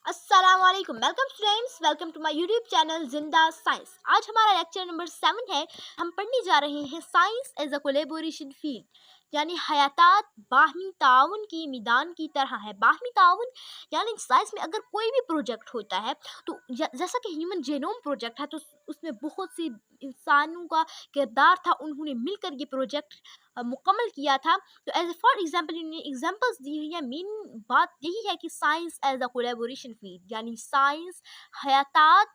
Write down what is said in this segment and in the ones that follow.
अस्सलाम वालेकुम। Welcome students, welcome to my YouTube channel जिंदा साइंस। आज हमारा लेक्चर नंबर 7 है। हम पढ़ने जा रहे हैं science as a collaboration field, यानी हयातात बाहमी ताउन की मैदान की तरह है। बाहमी ताउन यानी साइंस में अगर कोई भी प्रोजेक्ट होता है तो जैसा कि ह्यूमन जेनोम प्रोजेक्ट है, तो उसमें बहुत सी इंसानों का किरदार था, उन्होंने मिलकर ये प्रोजेक्ट मुकम्मल किया था। तो एज फॉर एग्जांपल इन्होंने एग्जांपल्स दी हुई है। मेन बात यही है कि science as a collaboration field, यानी साइंस हयातात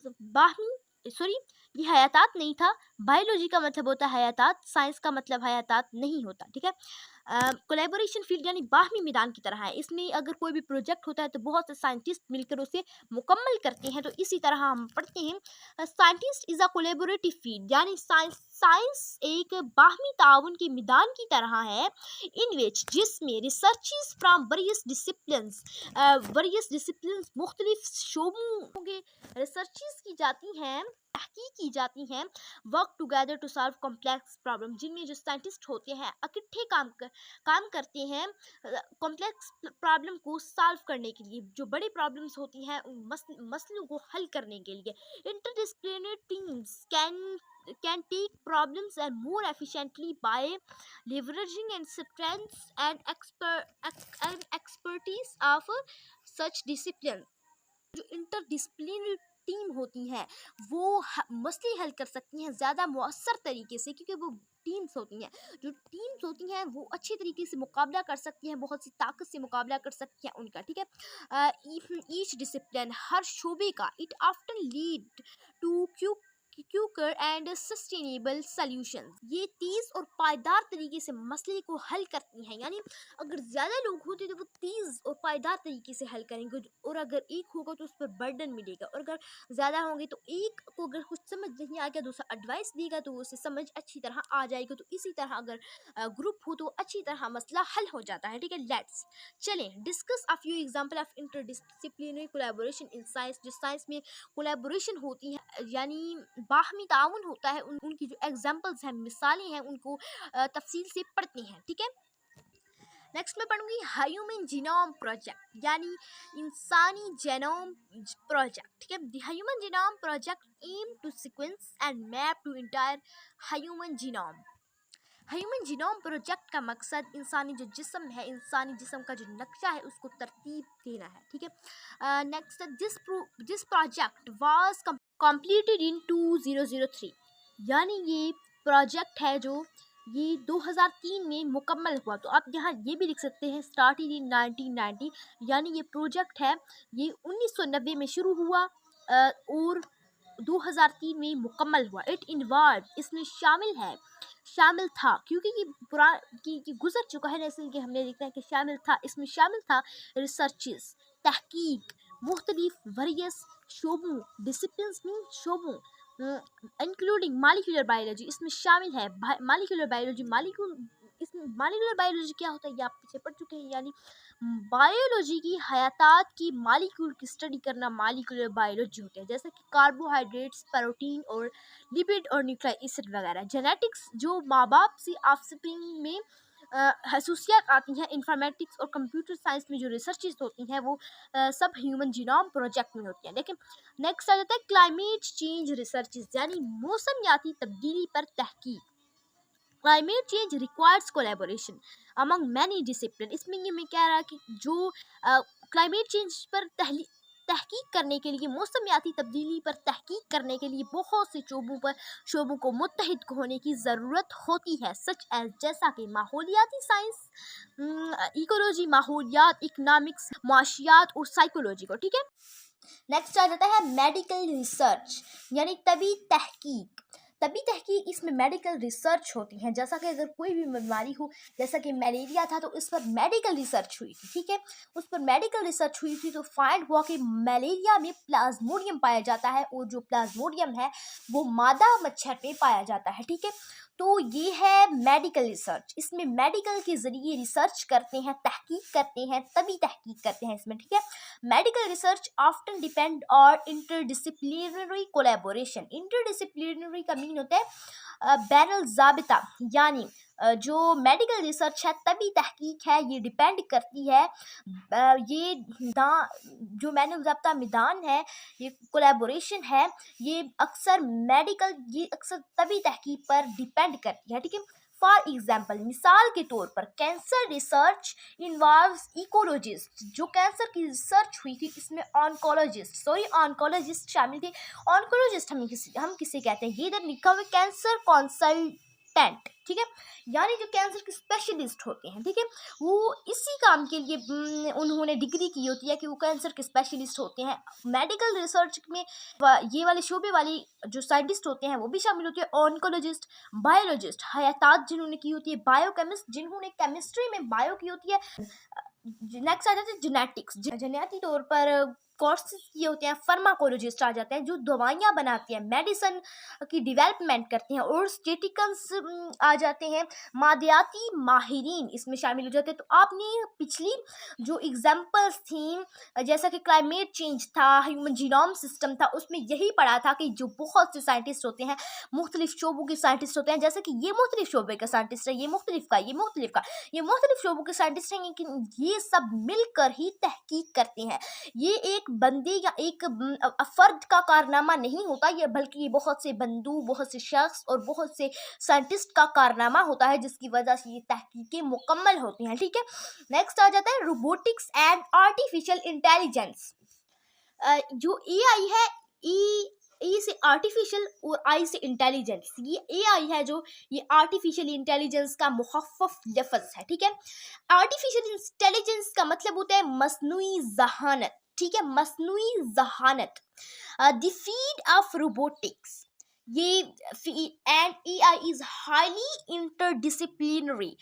बाहमी सॉरी ये हयातात नहीं था। बायोलॉजी का मतलब होता है हयातात, साइंस का मतलब हयातात नहीं होता, ठीक है। कोलैबोरेशन फील्ड यानी बाहमी मैदान की तरह है। इसमें अगर कोई भी प्रोजेक्ट होता है तो बहुत से साइंटिस्ट मिलकर उसे मुकम्मल करते हैं। तो इसी तरह हम पढ़ते हैं scientist is a collaborative field, यानी साइंस एक बाहमी ताउन के मैदान की तरह है, इन विच जिसमें रिसर्चेस फ्रॉम वेरियस डिसिप्लिन्स मुख्तलिफ शोबों के रिसर्चेस की जाती हैं, तहकीक की जाती हैं, work together to solve complex problem, जिनमें जो साइंटिस्ट होते हैं इकट्ठे काम करते हैं कॉम्प्लेक्स प्रॉब्लम को सॉल्व करने के लिए। जो बड़ी प्रॉब्लम्स होती हैं उन मसलों को हल करने के लिए interdisciplinary teams can take problems and more efficiently by leveraging and strengths and expertise of such discipline। जो इंटरडिसिप्लिनरी टीम होती हैं वो मसले हल कर सकती हैं ज़्यादा मौसर तरीके से, क्योंकि वो टीम्स होती हैं। जो टीम्स होती हैं वो अच्छे तरीके से मुकाबला कर सकती हैं, बहुत सी ताकत से मुकाबला कर सकती हैं उनका, ठीक है। ईच डिसिप्लिन हर शोबे का it often lead to quicker and sustainable solution, ये तेज़ और पायदार तरीके से मसले को हल करती हैं। यानी अगर ज़्यादा लोग होते तो वो तेज़ और पायदार तरीके से हल करेंगे, और अगर एक होगा तो उस पर बर्डन मिलेगा, और अगर ज़्यादा होंगे तो एक को अगर कुछ समझ नहीं आ गया दूसरा एडवाइस देगा तो उसे समझ अच्छी तरह आ जाएगी। तो इसी तरह अगर ग्रुप हो तो अच्छी तरह मसला हल हो जाता है, ठीक है। लेट्स चलें discuss a few example of interdisciplinary collaboration in science. जो साइंस में कोलैबोरेशन होती है यानी बाहमी ताउन होता है, उनकी जो एग्जांपल्स हैं, मिसालें हैं, उनको तफसील से पढ़ते हैं, ठीक है। नेक्स्ट मैं पढ़ूंगी ह्यूमन जीनोम प्रोजेक्ट, यानी इंसानी जेनोम प्रोजेक्ट, ठीक है। The human genome project aim to sequence and map to entire human genome. Human genome project का मकसद इंसानी जो जिस्म है, इंसानी जिस्म का जो नक्शा है उसको तरतीब देना है, ठीक है। Next this project was completed in 2003, यानी ये प्रोजेक्ट है जो ये 2003 में मुकम्मल हुआ। तो आप यहाँ ये भी लिख सकते हैं स्टार्टेड इन 1990, यानी ये प्रोजेक्ट है ये 1990 में शुरू हुआ और 2003 में मुकम्मल हुआ। इट इन्वॉल्व इसमें शामिल था, क्योंकि ये गुजर चुका है, जैसे कि हमने देखा है कि शामिल था, इसमें शामिल था रिसर्चेस, तहकीक, मुख्तलिफ वरियस शोबों, डिसिप्लिन्स में शोबों, इंक्लूडिंग मालिकुलर बायोलॉजी, इसमें शामिल है मालिकुलर बायोलॉजी। इसमें मालिकुलर बायोलॉजी क्या होता है ये आप पीछे पढ़ चुके हैं, यानी बायोलॉजी की हयातात की मालिक्यूल की स्टडी करना मालिकुलर बायोलॉजी होती है, जैसे कि कार्बोहाइड्रेट्स, प्रोटीन और लिपिड और न्यूक्लिक एसिड वगैरह। जेनेटिक्स जो माँ बाप से ऑफस्प्रिंग में खसूसियात आती हैं। इंफॉर्मेटिक्स और कंप्यूटर साइंस में जो रिसर्चेस होती हैं वो सब ह्यूमन जीनोम प्रोजेक्ट में होती हैं। लेकिन नेक्स्ट आ जाता है क्लाइमेट चेंज रिसर्चेस, यानी मौसमियाती तब्दीली पर तहकीक। Climate change requires collaboration among many discipline. इसमें ये मैं कह रहा कि जो क्लाइमेट चेंज पर तहकीक करने के लिए, मौसमियाती तब्दीली पर तहकीक करने के लिए बहुत से शोबों को मुत्तहिद होने की ज़रूरत होती है, सच एज जैसा कि माहौलियाती साइंस, इकोलॉजी, माहौलियात, इकनॉमिक्स, माशियात और साइकोलॉजी को, ठीक है। नेक्स्ट आ जाता है मेडिकल रिसर्च, यानी तबी तहकीक। इसमें मेडिकल रिसर्च होती है, जैसा कि अगर कोई भी बीमारी हो, जैसा कि मलेरिया था तो इस पर मेडिकल रिसर्च हुई थी, ठीक है। उस पर मेडिकल रिसर्च हुई थी तो फाइंड हुआ कि मलेरिया में प्लाज्मोडियम पाया जाता है, और जो प्लाज्मोडियम है वो मादा मच्छर पे पाया जाता है, ठीक है। तो ये है मेडिकल रिसर्च। इसमें मेडिकल के ज़रिए रिसर्च करते हैं, तहकीक करते हैं, तभी तहकीक करते हैं इसमें, ठीक है। Medical research often depend on interdisciplinary collaboration. Interdisciplinary का मीन होता है बैरल ज़ाबिता, यानी जो मेडिकल रिसर्च है तभी तहकीक है, ये डिपेंड करती है ये जो बैनुल ज़ाबिता मैदान है, ये कोलैबोरेशन है, ये अक्सर तभी तहकीक पर डिपेंड करती है, ठीक है। फॉर एग्जाम्पल, मिसाल के तौर पर कैंसर रिसर्च इन्वॉल्व्स इकोलॉजिस्ट, जो कैंसर की रिसर्च हुई थी इसमें ऑन्कोलॉजिस्ट शामिल थे। ऑन्कोलॉजिस्ट हम किसे कहते हैं, ये इधर लिखा हुआ कैंसर कंसल्टेंट, ठीक है, यानी जो कैंसर के स्पेशलिस्ट होते हैं, ठीक है, वो इसी काम के लिए उन्होंने डिग्री की होती है कि वो कैंसर के स्पेशलिस्ट होते हैं। मेडिकल रिसर्च में ये वाले शोबे वाली जो साइंटिस्ट होते हैं वो भी शामिल होते हैं, ऑन्कोलॉजिस्ट, बायोलॉजिस्ट, हयातात जिन्होंने की होती है, बायोकेमिस्ट जिन्होंने केमिस्ट्री में बायो की होती है। नेक्स्ट आ जाता है जेनेटिक्स, जेनेटिक तौर पर कोर्सेज किए होते हैं। फार्माकोलॉजिस्ट आ जाते हैं जो दवाइयाँ बनाते हैं, मेडिसिन की डेवलपमेंट करते हैं। और स्टेटिकल्स आ जाते हैं, मादियाती माहिरीन इसमें शामिल हो जाते हैं। तो आपने पिछली जो एग्जाम्पल्स थी जैसा कि क्लाइमेट चेंज था, ह्यूमन जीनोम सिस्टम था, उसमें यही पढ़ा था कि जो बहुत से साइंटिस्ट होते हैं, मुख्तलिफ शोबों के साइंटिस्ट होते हैं, जैसे कि ये मुख्तलिफ शोबे का साइंटिस्ट है, ये मुख्तलिफ शोबों के साइंटिस्ट हैं, लेकिन ये सब मिलकर ही तहकीक करते हैं। ये एक बंदे या एक फर्द का कारनामा नहीं होता, ये बल्कि ये बहुत से बंदू, बहुत से शख्स और बहुत से साइंटिस्ट का कारनामा होता है, जिसकी वजह से ये तहकीकें मुकम्मल होती हैं, ठीक है। नेक्स्ट आ जाता है रोबोटिक्स एंड आर्टिफिशियल इंटेलिजेंस। जो एआई है, ई से आर्टिफिशियल और आई से इंटेलिजेंस, ये एआई है जो ये आर्टिफिशियल इंटेलिजेंस का मुखफ़्फ़ लफ्ज़ है, ठीक है। आर्टिफिशियल इंटेलिजेंस का मतलब होता है मसनूई ज़हानत, ठीक है, मसनूई ज़हानत, द फील्ड ऑफ रोबोटिक्स। ये and AI is highly interdisciplinary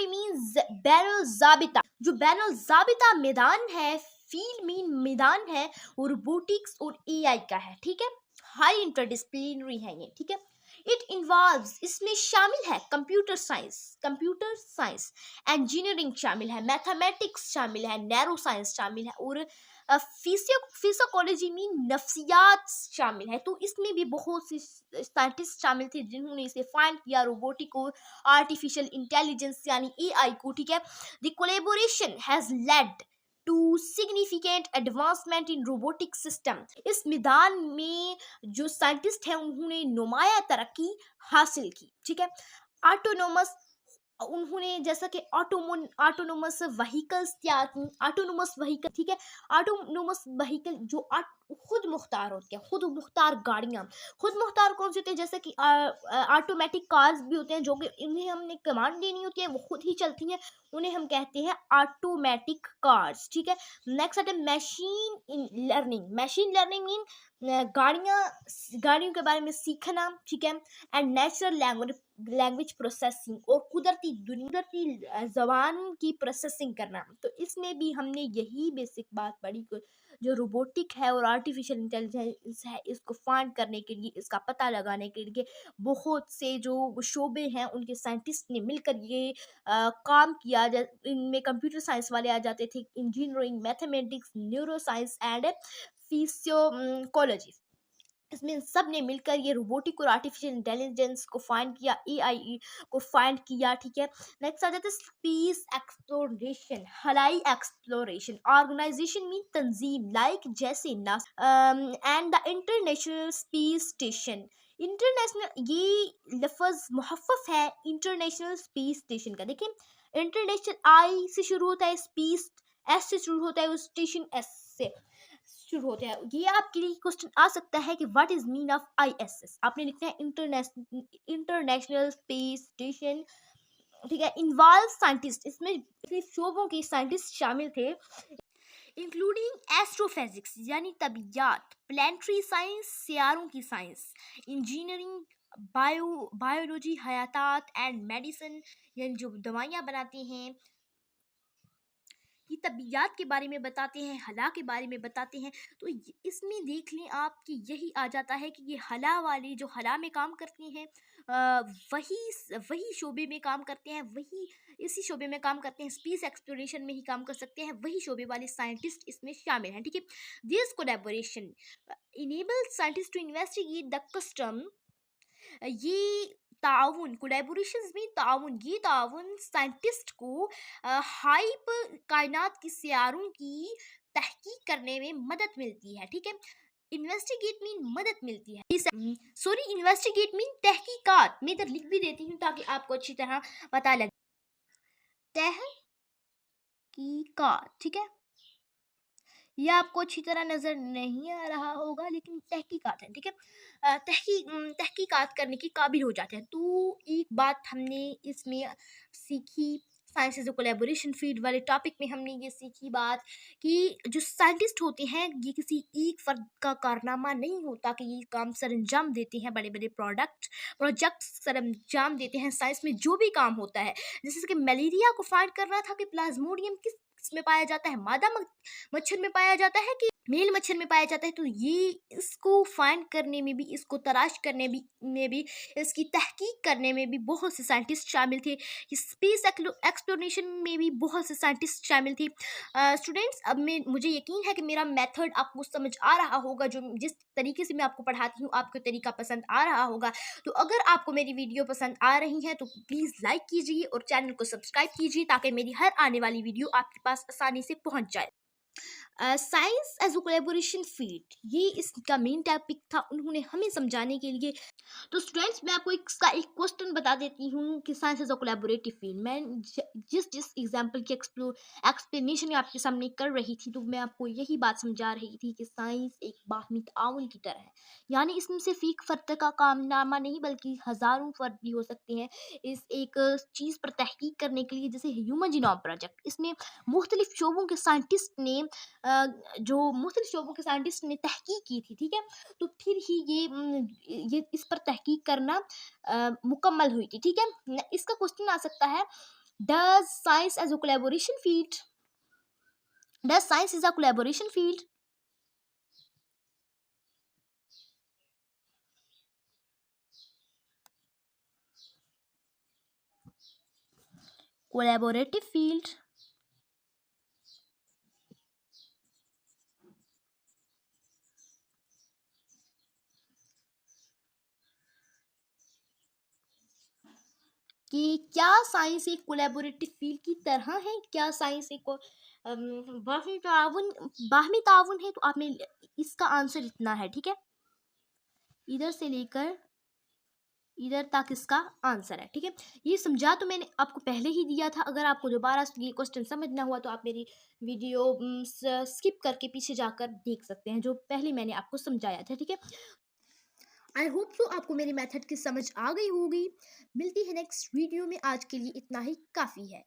means बैनुल ज़ाबिता, जो बैनुल ज़ाबिता मैदान है, फील्ड मीन मैदान है, और रोबोटिक्स और एआई का है, ठीक है, हाई इंटरडिसिप्लिनरी है ये, ठीक है। इट इन्वॉल्व्स, इसमें शामिल है कंप्यूटर साइंस, इंजीनियरिंग शामिल है, मैथमेटिक्स शामिल है, नैरो साइंस शामिल है, और फिजियोलॉजी में नफ्सियात शामिल है। तो इसमें भी बहुत से साइंटिस्ट शामिल थे जिन्होंने इसे फाइंड किया, रोबोटिक और आर्टिफिशियल इंटेलिजेंस यानी एआई को, ठीक है। The collaboration has led to significant advancement in robotic system. इस मैदान में जो साइंटिस्ट हैं उन्होंने नुमाया तरक्की हासिल की, ठीक है। ऑटोनोमस, उन्होंने जैसा कि ऑटोनोमस व्हीकल्स तैयार की, ऑटोनोमस व्हीकल, ठीक है, ऑटोनोमस व्हीकल जो खुद मुख्तार होते हैं, खुद मुख्तार गाड़ियाँ। खुद मुख्तार कौन से होते हैं, जैसे कि ऑटोमेटिक कार्स भी होते हैं, जो कि इन्हें हमने कमांड देनी होती है, वो खुद ही चलती हैं, उन्हें हम कहते हैं ऑटोमेटिक कार्स, ठीक है। नेक्स्ट आता है मशीन लर्निंग मीन गाड़ियों के बारे में सीखना, ठीक है, एंड नेचुरल लैंग्वेज प्रोसेसिंग और कुदरती ज़बान की प्रोसेसिंग करना। तो इसमें भी हमने यही बेसिक बात पढ़ी, जो रोबोटिक है और आर्टिफिशियल इंटेलिजेंस है, इसको फाइंड करने के लिए, इसका पता लगाने के लिए बहुत से जो शोबे हैं उनके साइंटिस्ट ने मिलकर ये काम किया। इनमें कंप्यूटर साइंस वाले आ जाते थे, engineering, mathematics, neuro science and physiology, इसमें सब ने मिलकर ये रोबोटिक और आर्टिफिशियल इंटेलिजेंस को फाइंड किया, एआई को फाइंड किया, ठीक है। नेक्स्ट आ जाता है स्पेस एक्सप्लोरेशन, हवाई एक्सप्लोरेशन। ऑर्गेनाइजेशन मीन तंजीम, लाइक जैसे NASA and the international space station. International, ये लफ्ज़ मुहफ़्फ़फ़ है इंटरनेशनल स्पेस स्टेशन का। देखिए, इंटरनेशनल आई से शुरू होता है, स्पेस एस से शुरू होता है, और स्टेशन एस से शुरू होते हैं। ये आपके लिए क्वेश्चन आ सकता है कि what is mean of ISS. आपने लिखना है इंटरनेशनल स्पेस स्टेशन, ठीक है। इन्वॉल्व साइंटिस्ट, इसमें शोबों के साइंटिस्ट शामिल थे, इंक्लूडिंग एस्ट्रोफिजिक्स यानी तबियात, प्लानिटरी साइंस सियारों की साइंस, इंजीनियरिंग, बायोलॉजी हयातात एंड मेडिसिन यानी जो दवाइयाँ बनाते हैं, ये तबियात के बारे में बताते हैं, हला के बारे में बताते हैं। तो इसमें देख लें आप कि यही आ जाता है कि ये हला वाले जो हला में काम करते हैं, वही शोबे में काम करते हैं, वही इसी शोबे में काम करते हैं, स्पेस एक्सप्लोरेशन में ही काम कर सकते हैं, वही शोबे वाले साइंटिस्ट इसमें शामिल हैं, ठीक है। This collaboration enable scientist to investigate the custom. ये ताउन, कोलैबोरेशंस में ताउन, ये ताउन साइंटिस्ट को हाइप कायनात की सियारों की तहकीक करने में मदद मिलती है, ठीक है। इन्वेस्टिगेट मीन मदद मिलती है, सॉरी इन्वेस्टिगेट मीन तहकीकात। मैं इधर लिख भी देती हूँ ताकि आपको अच्छी तरह पता लगे। तहकीकात, ठीक है, ये आपको अच्छी तरह नज़र नहीं आ रहा होगा लेकिन तहकीकात है, ठीक है। तहकीकात करने के काबिल हो जाते हैं। तो एक बात हमने इसमें सीखी, science is a collaboration field वाले टॉपिक में हमने ये सीखी बात कि जो साइंटिस्ट होते हैं ये किसी एक फर्द का कारनामा नहीं होता कि ये काम सर अंजाम देते हैं, बड़े बड़े प्रोजेक्ट सर अंजाम देते हैं। साइंस में जो भी काम होता है, जैसे कि मलेरिया को फाइंड करना था कि प्लाज्मोडियम किस में पाया जाता है, मादा मच्छर में पाया जाता है कि मेल मच्छर में पाया जाता है, तो ये इसको फाइंड करने में भी, इसको तलाश करने में भी, इसकी तहकीक करने में भी बहुत से साइंटिस्ट शामिल थे। स्पेस एक्सप्लोरेशन में भी बहुत से साइंटिस्ट शामिल थे। स्टूडेंट्स, अब मुझे यकीन है कि मेरा मेथड आपको समझ आ रहा होगा, जो जिस तरीके से मैं आपको पढ़ाती हूँ आपको तरीका पसंद आ रहा होगा। तो अगर आपको मेरी वीडियो पसंद आ रही है तो प्लीज़ लाइक कीजिए और चैनल को सब्सक्राइब कीजिए ताकि मेरी हर आने वाली वीडियो आपके पास आसानी से पहुँच जाए। Science as a collaboration field, ये इसका मेन टॉपिक था उन्होंने हमें समझाने के लिए। तो स्टूडेंट्स, मैं आपको एक क्वेश्चन बता देती हूँ कि science as a collaborative field, मैं जिस एग्जांपल की एक्सप्लेनेशन आपके सामने कर रही थी, तो मैं आपको यही बात समझा रही थी कि साइंस एक बाहमी ताउन की तरह है, यानी इसमें सिर्फ एक फर्द का कामनामा नहीं बल्कि हज़ारों फर्द भी हो सकते हैं इस एक चीज़ पर तहकीक करने के लिए। जैसे ह्यूमन जीनोम प्रोजेक्ट, इसमें मुख्तलिफ शोबों के साइंटिस्ट ने तहकीक की थी, ठीक है। तो फिर ही ये इस पर तहकीक करना मुकम्मल हुई थी, ठीक है। इसका क्वेश्चन आ सकता है, does science as a collaboration field, does science is a collaboration field. Collaborative field, कि क्या साइंस एक कोलैबोरेटिव फील्ड की तरह है, क्या साइंस एक बाहमी ताउन है। तो आपने इसका आंसर इतना है, ठीक है, इधर से लेकर इधर तक इसका आंसर है, ठीक है। ये समझा तो मैंने आपको पहले ही दिया था। अगर आपको दोबारा ये क्वेश्चन समझना हुआ तो आप मेरी वीडियो स्किप करके पीछे जाकर देख सकते हैं, जो पहले मैंने आपको समझाया था, ठीक है। आई होप तो आपको मेरी मेथड की समझ आ गई होगी। मिलती है नेक्स्ट वीडियो में, आज के लिए इतना ही काफ़ी है।